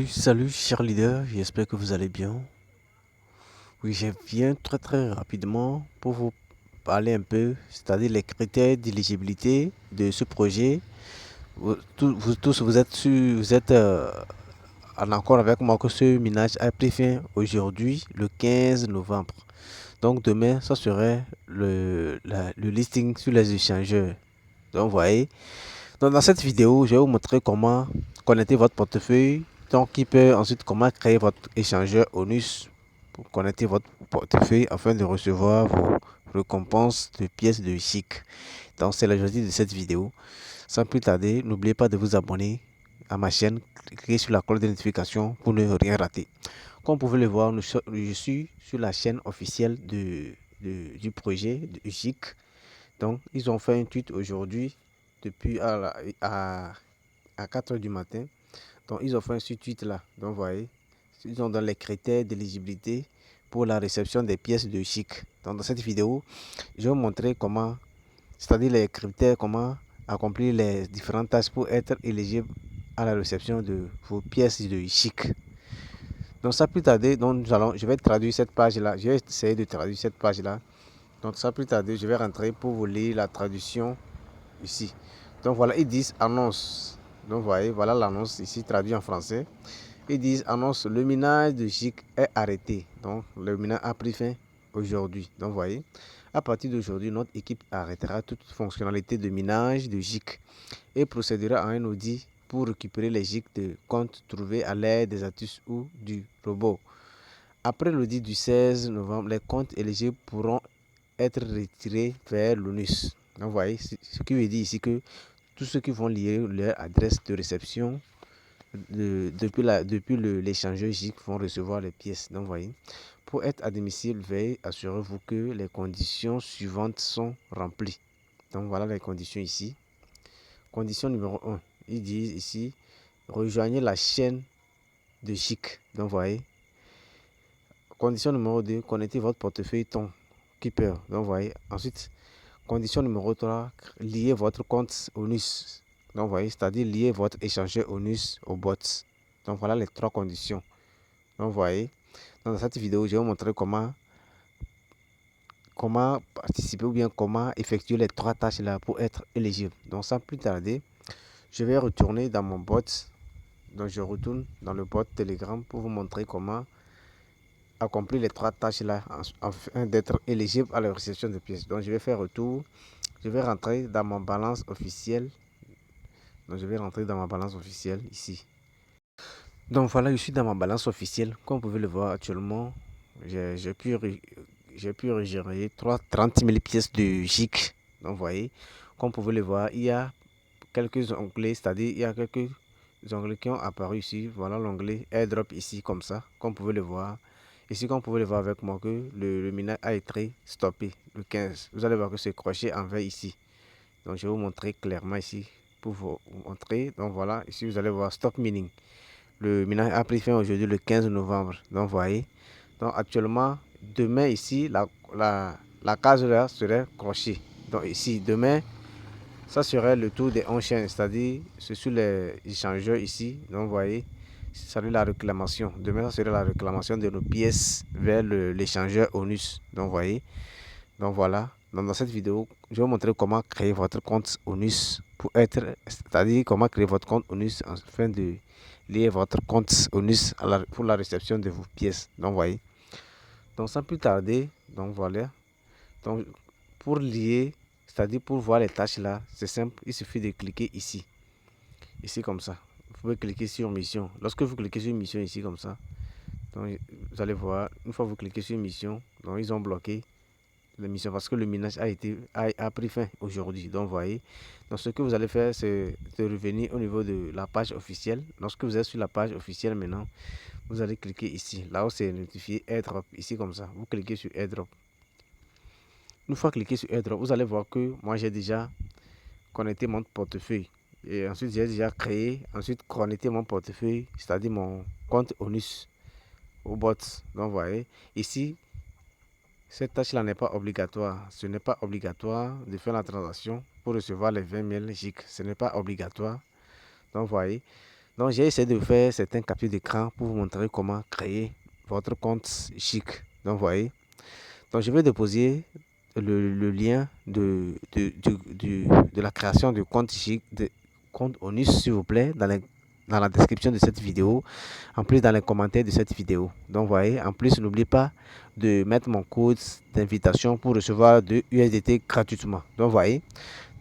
Salut chers leaders, j'espère que vous allez bien. Oui, je viens très rapidement pour vous parler un peu, c'est-à-dire les critères d'éligibilité de ce projet. Vous tous, vous êtes en accord avec moi que ce minage a pris fin aujourd'hui, le 15 novembre. Donc demain, ça serait le listing sur les échangeurs. Donc vous voyez, donc, dans cette vidéo, je vais vous montrer comment connecter votre portefeuille. Donc, qui peut ensuite comment créer votre échangeur ONUS pour connecter votre portefeuille afin de recevoir vos récompenses de pièces de chic. Donc, c'est l'objectif de cette vidéo. Sans plus tarder, n'oubliez pas de vous abonner à ma chaîne, cliquez sur la cloche de notification pour ne rien rater. Comme vous pouvez le voir, je suis sur la chaîne officielle du projet de GIC. Donc, ils ont fait un tweet aujourd'hui depuis à 4 heures du matin. Donc, ils ont fait un tweet là. Donc, vous voyez, ils ont dans les critères d'éligibilité pour la réception des pièces de chic. Donc, dans cette vidéo, je vais vous montrer comment, c'est-à-dire les critères, comment accomplir les différentes tâches pour être éligible à la réception de vos pièces de chic. Donc, sans plus tarder, donc, je vais traduire cette page-là. Je vais essayer de traduire cette page-là. Donc, sans plus tarder, je vais rentrer pour vous lire la traduction ici. Donc voilà, ils disent annonce. Donc vous voyez, voilà l'annonce ici traduit en français. Ils disent annonce, le minage de GIC est arrêté. Donc le minage a pris fin aujourd'hui. Donc vous voyez, à partir d'aujourd'hui, notre équipe arrêtera toute fonctionnalité de minage de GIC et procédera à un audit pour récupérer les GIC de comptes trouvés à l'aide des astuces ou du robot. Après l'audit du 16 novembre, les comptes éligibles pourront être retirés vers l'ONUS. Donc vous voyez, ce qui veut dire ici que tous ceux qui vont lier leur adresse de réception depuis l'échangeur GIC vont recevoir les pièces. Donc, vous voyez, pour être admissible, veuillez assurez-vous que les conditions suivantes sont remplies. Donc, voilà les conditions ici. Condition numéro 1, ils disent ici, rejoignez la chaîne de GIC. Donc, vous voyez. Condition numéro 2, connectez votre portefeuille ton Keeper. Donc, vous voyez. Ensuite, condition numéro 3, liez votre compte ONUS. Donc, vous voyez, c'est-à-dire lier votre échangeur ONUS au bot. Donc, voilà les trois conditions. Donc, vous voyez, dans cette vidéo, je vais vous montrer comment participer ou bien comment effectuer les trois tâches là pour être éligible. Donc, sans plus tarder, je vais retourner dans mon bot. Donc, je retourne dans le bot Telegram pour vous montrer comment accomplir les trois tâches là afin d'être éligible à la réception de pièces. Donc, je vais faire retour. Je vais rentrer dans ma balance officielle. Donc, je vais rentrer dans ma balance officielle ici. Donc, voilà, je suis dans ma balance officielle. Comme vous pouvez le voir actuellement, j'ai pu régénérer 30 000 pièces de GIC. Donc, vous voyez, comme vous pouvez le voir, il y a quelques onglets, c'est-à-dire il y a quelques onglets qui ont apparu ici. Voilà l'onglet airdrop ici, comme ça, comme vous pouvez le voir. Ici, comme vous pouvez le voir avec moi, que le minage a été stoppé le 15. Vous allez voir que c'est crochet en vert ici. Donc, je vais vous montrer clairement ici pour vous montrer. Donc, voilà, ici, vous allez voir stop mining. Le minage a pris fin aujourd'hui le 15 novembre. Donc, vous voyez. Donc, actuellement, demain, ici, la case là serait crochet. Donc, ici, demain, ça serait le tour des 11 chaînes, c'est-à-dire, c'est sur les échangeurs ici. Donc, vous voyez, ça serait la réclamation. Demain, ça serait la réclamation de nos pièces vers l'échangeur ONUS. Donc, vous voyez. Donc, voilà. Donc, dans cette vidéo, je vais vous montrer comment créer votre compte ONUS pour être, c'est-à-dire, comment créer votre compte ONUS afin de lier votre compte ONUS pour la réception de vos pièces. Donc, vous voyez. Donc, sans plus tarder, donc voilà. Donc, pour lier, c'est-à-dire pour voir les tâches là, c'est simple. Il suffit de cliquer ici. Ici, comme ça. Vous pouvez cliquer sur mission. Lorsque vous cliquez sur mission ici, comme ça, donc, vous allez voir, une fois que vous cliquez sur mission, donc ils ont bloqué l'émission parce que le minage a pris fin aujourd'hui. Donc, vous voyez. Donc, ce que vous allez faire, c'est de revenir au niveau de la page officielle. Lorsque vous êtes sur la page officielle maintenant, vous allez cliquer ici. Là où c'est notifié airdrop, ici comme ça. Vous cliquez sur airdrop. Une fois cliqué sur airdrop, vous allez voir que moi j'ai déjà connecté mon portefeuille. Et ensuite, j'ai déjà créé, ensuite connecté mon portefeuille, c'est-à-dire mon compte ONUS au bot. Donc, vous voyez, ici, cette tâche-là n'est pas obligatoire. Ce n'est pas obligatoire de faire la transaction pour recevoir les 20 000 gigs. Ce n'est pas obligatoire. Donc, vous voyez. Donc, j'ai essayé de faire certains captures d'écran pour vous montrer comment créer votre compte Chic. Donc, vous voyez. Donc, je vais déposer le lien de la création de compte Chic, de compte Onus, s'il vous plaît, dans la description de cette vidéo, en plus dans les commentaires de cette vidéo. Donc, vous voyez, en plus, n'oubliez pas de mettre mon code d'invitation pour recevoir de USDT gratuitement. Donc, vous voyez.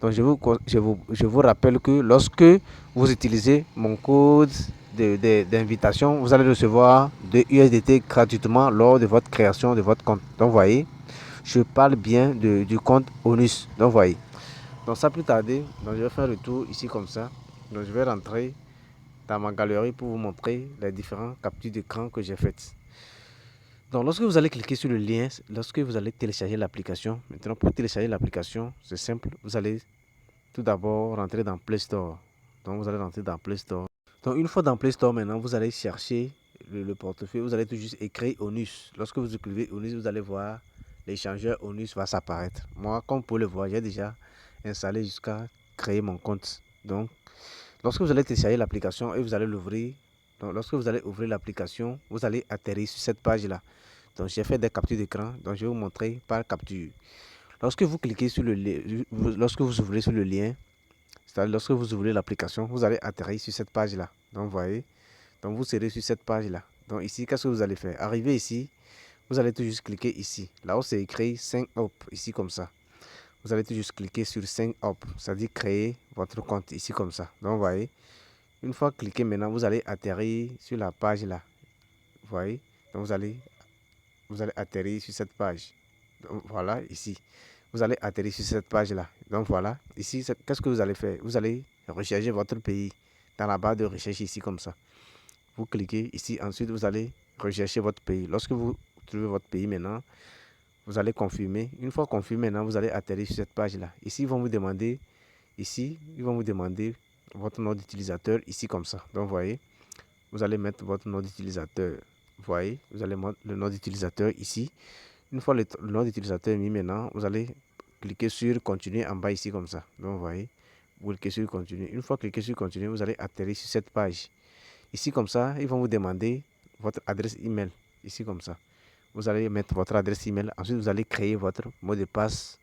Donc, je vous rappelle que lorsque vous utilisez mon code d'invitation, vous allez recevoir de USDT gratuitement lors de votre création de votre compte. Donc, vous voyez, je parle bien du compte Onus. Donc, vous voyez. Donc, sans plus tarder, donc, je vais faire le tour ici comme ça. Donc, je vais rentrer dans ma galerie pour vous montrer les différentes captures d'écran que j'ai faites. Donc, lorsque vous allez cliquer sur le lien, lorsque vous allez télécharger l'application, maintenant pour télécharger l'application, c'est simple. Vous allez tout d'abord rentrer dans Play Store. Donc, vous allez rentrer dans Play Store. Donc, une fois dans Play Store, maintenant, vous allez chercher le portefeuille. Vous allez tout juste écrire Onus. Lorsque vous écrivez Onus, vous allez voir l'échangeur Onus va s'apparaître. Moi, comme vous pouvez le voir, j'ai déjà installé jusqu'à créer mon compte. Donc, lorsque vous allez télécharger l'application et vous allez l'ouvrir, donc lorsque vous allez ouvrir l'application, vous allez atterrir sur cette page-là. Donc, j'ai fait des captures d'écran. Donc, je vais vous montrer par capture. Lorsque vous cliquez sur le lien, lorsque vous ouvrez sur le lien, c'est-à-dire lorsque vous ouvrez l'application, vous allez atterrir sur cette page-là. Donc, vous voyez, donc vous serez sur cette page-là. Donc, ici, qu'est-ce que vous allez faire? Arrivé ici, vous allez tout juste cliquer ici. Là où c'est écrit 5 up, ici comme ça. Vous allez tout juste cliquer sur 5 up, c'est-à-dire créer votre compte ici comme ça. Donc, vous voyez, une fois cliqué maintenant, vous allez atterrir sur la page là. Vous voyez, donc vous allez atterrir sur cette page. Donc, voilà, ici. Vous allez atterrir sur cette page-là. Donc voilà, ici, qu'est-ce que vous allez faire? Vous allez rechercher votre pays dans la barre de recherche ici comme ça. Vous cliquez ici, ensuite vous allez rechercher votre pays. Lorsque vous trouvez votre pays maintenant, vous allez confirmer. Une fois confirmé maintenant, vous allez atterrir sur cette page-là. Ici, ils vont vous demander, votre nom d'utilisateur ici comme ça. Donc vous voyez, vous allez mettre votre nom d'utilisateur. Vous voyez, vous allez mettre le nom d'utilisateur ici. Une fois le nom d'utilisateur mis maintenant, vous allez cliquer sur continuer en bas ici comme ça. Donc vous voyez, vous cliquez sur continuer. Une fois cliqué sur continuer, vous allez atterrir sur cette page. Ici comme ça, ils vont vous demander votre adresse email. Ici comme ça. Vous allez mettre votre adresse email. Ensuite, vous allez créer votre mot de passe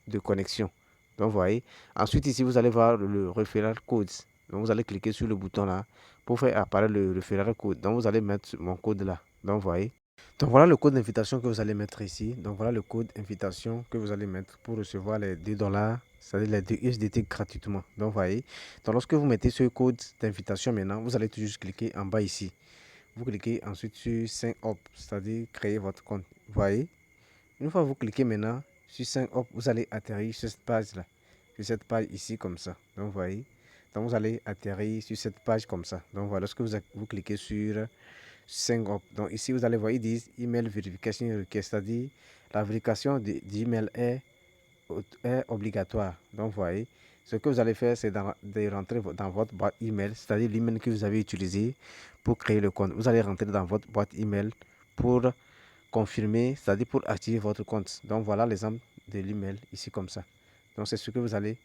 de connexion. Donc vous voyez. Ensuite ici, vous allez voir le referral code. Donc vous allez cliquer sur le bouton là pour faire apparaître le referral code. Donc vous allez mettre mon code là. Donc vous voyez. Donc voilà le code d'invitation que vous allez mettre ici. Donc voilà le code d'invitation que vous allez mettre pour recevoir les 2$, c'est-à-dire les 2 USDT gratuitement. Donc vous voyez. Donc lorsque vous mettez ce code d'invitation maintenant, vous allez tout juste cliquer en bas ici. Vous cliquez ensuite sur 5 up, c'est-à-dire créer votre compte. Vous voyez. Une fois que vous cliquez maintenant sur 5 up, vous allez atterrir sur cette page là. Sur cette page ici comme ça. Donc vous voyez. Donc vous allez atterrir sur cette page comme ça. Donc voilà, lorsque vous cliquez sur 5 up. Donc ici, vous allez voir, ils disent email verification request, c'est-à-dire la vérification d'email est obligatoire. Donc, vous voyez, ce que vous allez faire, c'est de rentrer dans votre boîte email, c'est-à-dire l'email que vous avez utilisé pour créer le compte. Vous allez rentrer dans votre boîte email pour confirmer, c'est-à-dire pour activer votre compte. Donc, voilà l'exemple de l'email ici comme ça. Donc, c'est ce que vous allez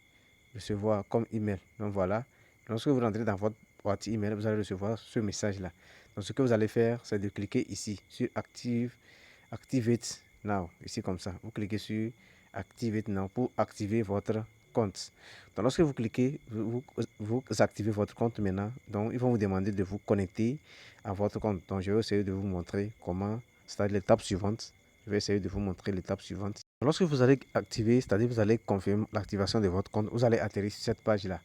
recevoir comme email. Donc, voilà. Lorsque vous rentrez dans votre boîte email, vous allez recevoir ce message-là. Donc, ce que vous allez faire, c'est de cliquer ici sur Activate Now, ici comme ça. Vous cliquez sur Activate Now pour activer votre compte. Donc, lorsque vous cliquez, vous activez votre compte maintenant. Donc, ils vont vous demander de vous connecter à votre compte. Donc, je vais essayer de vous montrer comment, c'est-à-dire l'étape suivante. Je vais essayer de vous montrer l'étape suivante. Lorsque vous allez activer, c'est-à-dire vous allez confirmer l'activation de votre compte, vous allez atterrir sur cette page-là.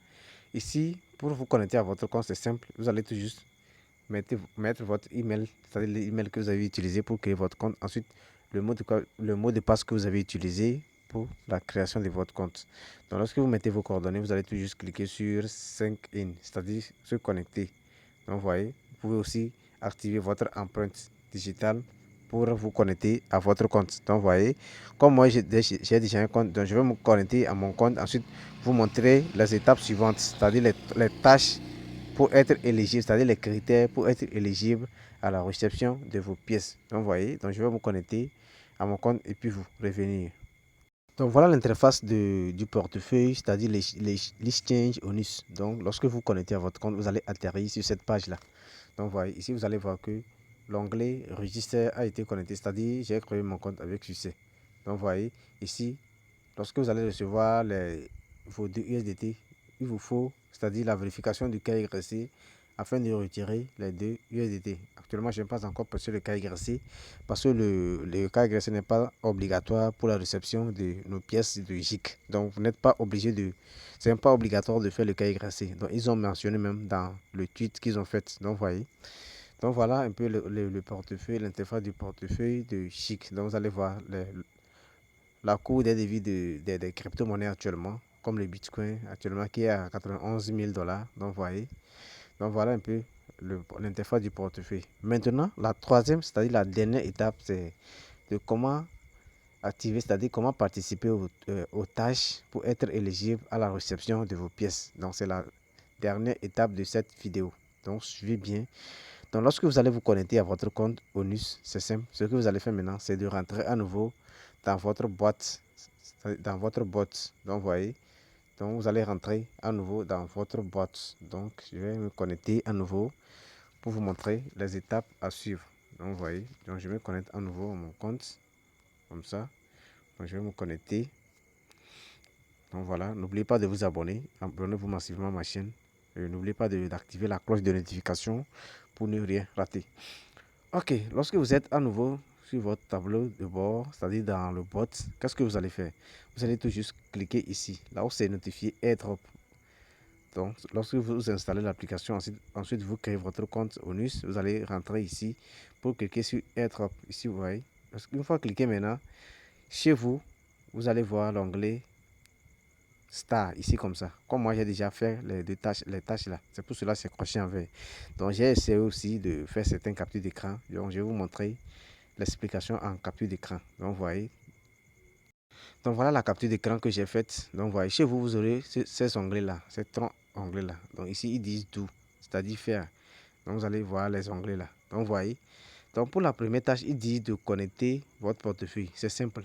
Ici, pour vous connecter à votre compte, c'est simple. Vous allez tout juste mettre votre email, c'est-à-dire l'email que vous avez utilisé pour créer votre compte. Ensuite, le mot de passe que vous avez utilisé pour la création de votre compte. Donc, lorsque vous mettez vos coordonnées, vous allez tout juste cliquer sur Sync In, c'est-à-dire se connecter. Donc, vous voyez, vous pouvez aussi activer votre empreinte digitale pour vous connecter à votre compte. Donc, vous voyez, comme moi, j'ai déjà un compte, donc je vais me connecter à mon compte. Ensuite, vous montrer les étapes suivantes, c'est-à-dire les tâches pour être éligible, c'est-à-dire les critères pour être éligible à la réception de vos pièces. Donc, vous voyez, donc je vais me connecter à mon compte et puis vous revenir. Donc voilà l'interface du portefeuille, c'est-à-dire l'exchange Onus. Donc lorsque vous connectez à votre compte, vous allez atterrir sur cette page-là. Donc voyez, ici vous allez voir que l'onglet register a été connecté, c'est-à-dire j'ai créé mon compte avec succès. Donc voyez, ici, lorsque vous allez recevoir vos 2 USDT, il vous faut, c'est-à-dire la vérification du KYC afin de retirer les 2 USDT. Actuellement, je n'ai pas encore passé le KYC parce que le KYC n'est pas obligatoire pour la réception de nos pièces de GIC. Donc, vous n'êtes pas obligé de... C'est même pas obligatoire de faire le KYC. Donc, ils ont mentionné même dans le tweet qu'ils ont fait. Donc, voyez. Donc, voilà un peu le portefeuille, l'interface du portefeuille de GIC. Donc, vous allez voir la cour des devis des crypto-monnaies actuellement, comme le Bitcoin actuellement qui est à 91 000 $. Donc, voyez. Donc voilà un peu l'interface du portefeuille. Maintenant, la troisième, c'est-à-dire la dernière étape, c'est de comment activer, c'est-à-dire comment participer aux tâches pour être éligible à la réception de vos pièces. Donc c'est la dernière étape de cette vidéo. Donc suivez bien. Donc lorsque vous allez vous connecter à votre compte Onus, c'est simple. Ce que vous allez faire maintenant, c'est de rentrer à nouveau dans votre boîte. Donc voyez. Donc vous allez rentrer à nouveau dans votre boîte. Donc je vais me connecter à nouveau pour vous montrer les étapes à suivre. Donc vous voyez, donc je vais me connecter à nouveau à mon compte comme ça. Donc je vais me connecter. Donc voilà, n'oubliez pas de vous abonner, abonnez-vous massivement à ma chaîne. Et n'oubliez pas d'activer la cloche de notification pour ne rien rater. Ok, lorsque vous êtes à nouveau sur votre tableau de bord, c'est-à-dire dans le bot, qu'est-ce que vous allez faire? Vous allez tout juste cliquer ici, là où c'est notifié AirDrop. Donc, lorsque vous installez l'application, ensuite vous créez votre compte Onus, vous allez rentrer ici pour cliquer sur AirDrop. Ici, vous voyez. Une fois cliqué maintenant, chez vous, vous allez voir l'onglet Star, ici comme ça. Comme moi, j'ai déjà fait les tâches là. C'est pour cela que c'est croché en vert. Donc, j'ai essayé aussi de faire certaines captures d'écran. Donc, je vais vous montrer l'explication en capture d'écran. Donc, vous voyez. Donc, voilà la capture d'écran que j'ai faite. Donc, vous voyez, chez vous, vous aurez ces onglets-là, ces trois onglets-là. Donc, ici, ils disent do, c'est-à-dire faire. Donc, vous allez voir les onglets là. Donc, vous voyez. Donc, pour la première tâche, il dit de connecter votre portefeuille. C'est simple.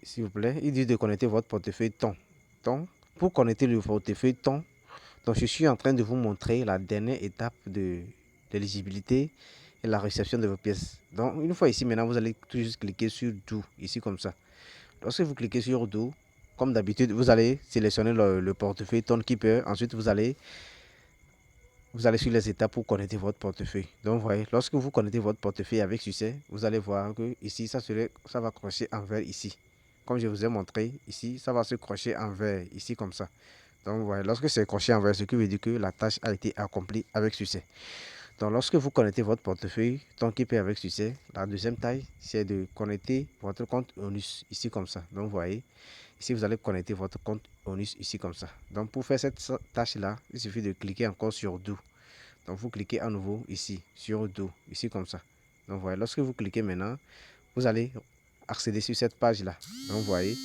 S'il vous plaît, il dit de connecter votre portefeuille ton. Donc, pour connecter le portefeuille ton, donc je suis en train de vous montrer la dernière étape de l'éligibilité et la réception de vos pièces. Donc, une fois ici, maintenant, vous allez tout juste cliquer sur Do, ici comme ça. Lorsque vous cliquez sur Do, comme d'habitude, vous allez sélectionner le portefeuille Ton Keeper. Ensuite, vous allez sur les étapes pour connecter votre portefeuille. Donc, vous voyez, lorsque vous connectez votre portefeuille avec succès, vous allez voir que ici, ça va crocher en vert ici. Comme je vous ai montré, ici, ça va se crocher en vert ici comme ça. Donc, vous voyez, lorsque c'est croché en vert, ce qui veut dire que la tâche a été accomplie avec succès. Donc, lorsque vous connectez votre portefeuille, tant qu'il peut avec succès, la deuxième taille, c'est de connecter votre compte Onus ici comme ça. Donc, vous voyez, ici, vous allez connecter votre compte Onus ici comme ça. Donc, pour faire cette tâche-là, il suffit de cliquer encore sur Do. Donc, vous cliquez à nouveau ici, sur Do, ici comme ça. Donc, vous voyez, lorsque vous cliquez maintenant, vous allez accéder sur cette page-là. Donc, vous voyez.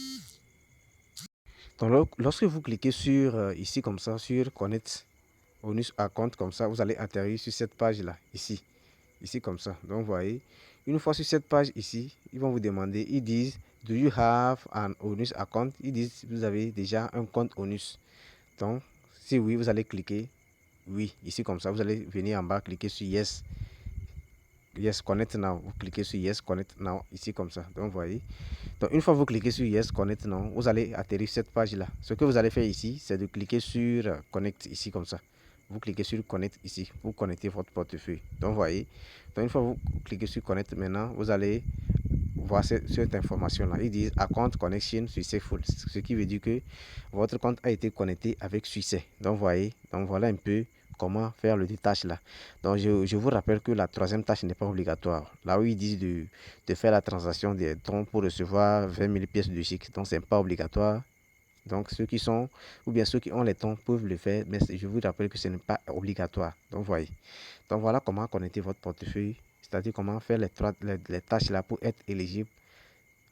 Donc, lorsque vous cliquez sur ici comme ça, sur Connect Onus Account comme ça, vous allez atterrir sur cette page-là, ici comme ça. Donc, vous voyez, une fois sur cette page ici, ils vont vous demander, ils disent, do you have an Onus account? Ils disent, vous avez déjà un compte Onus. Donc, si oui, vous allez cliquer oui, ici comme ça. Vous allez venir en bas, cliquer sur yes. Yes, connect now. Vous cliquez sur yes, connect now, ici comme ça. Donc, vous voyez. Donc, une fois que vous cliquez sur yes, connect now, vous allez atterrir sur cette page-là. Ce que vous allez faire ici, c'est de cliquer sur connect ici comme ça. Vous cliquez sur connect ici pour connecter votre portefeuille. Donc, vous voyez. Donc, une fois que vous cliquez sur connect maintenant, vous allez voir cette information-là. Ils disent account connection successful, ce qui veut dire que votre compte a été connecté avec succès. Donc, vous voyez. Donc, voilà un peu comment faire le détache là. Donc, je vous rappelle que la troisième tâche n'est pas obligatoire. Là où ils disent de faire la transaction des dons pour recevoir 20 000 pièces de chic. Donc, c'est pas obligatoire. Donc, ceux qui sont, ou bien ceux qui ont les dons peuvent le faire, mais je vous rappelle que ce n'est pas obligatoire. Donc, vous voyez. Donc, voilà comment connecter votre portefeuille, c'est-à-dire comment faire les tâches là pour être éligible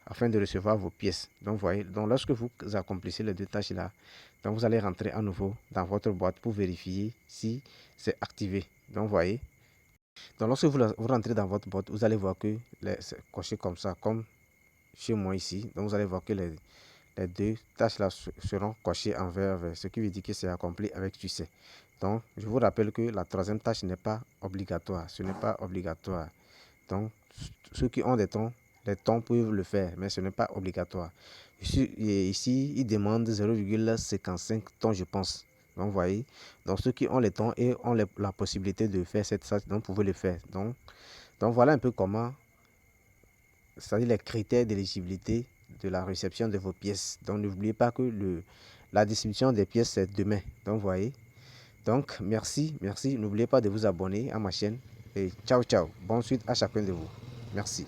afin de recevoir vos pièces. Donc, vous voyez, donc lorsque vous accomplissez les deux tâches là, donc vous allez rentrer à nouveau dans votre boîte pour vérifier si c'est activé. Donc, vous voyez. Donc, lorsque vous rentrez dans votre boîte, vous allez voir que c'est coché comme ça, comme chez moi ici. Donc vous allez voir que les deux tâches là seront cochées en vert, ce qui veut dire que c'est accompli avec succès. Donc je vous rappelle que la troisième tâche n'est pas obligatoire, ce n'est pas obligatoire. Donc ceux qui ont des tons peuvent le faire, mais ce n'est pas obligatoire. Ici il demande 0,55 tons, je pense. Donc vous voyez, donc ceux qui ont les tons et ont la possibilité de faire cette tâche, donc vous pouvez le faire. Donc voilà un peu comment, c'est-à-dire les critères d'éligibilité de la réception de vos pièces. Donc n'oubliez pas que la distribution des pièces c'est demain. Donc vous voyez. Donc merci. N'oubliez pas de vous abonner à ma chaîne. Et ciao ciao. Bonne suite à chacun de vous. Merci.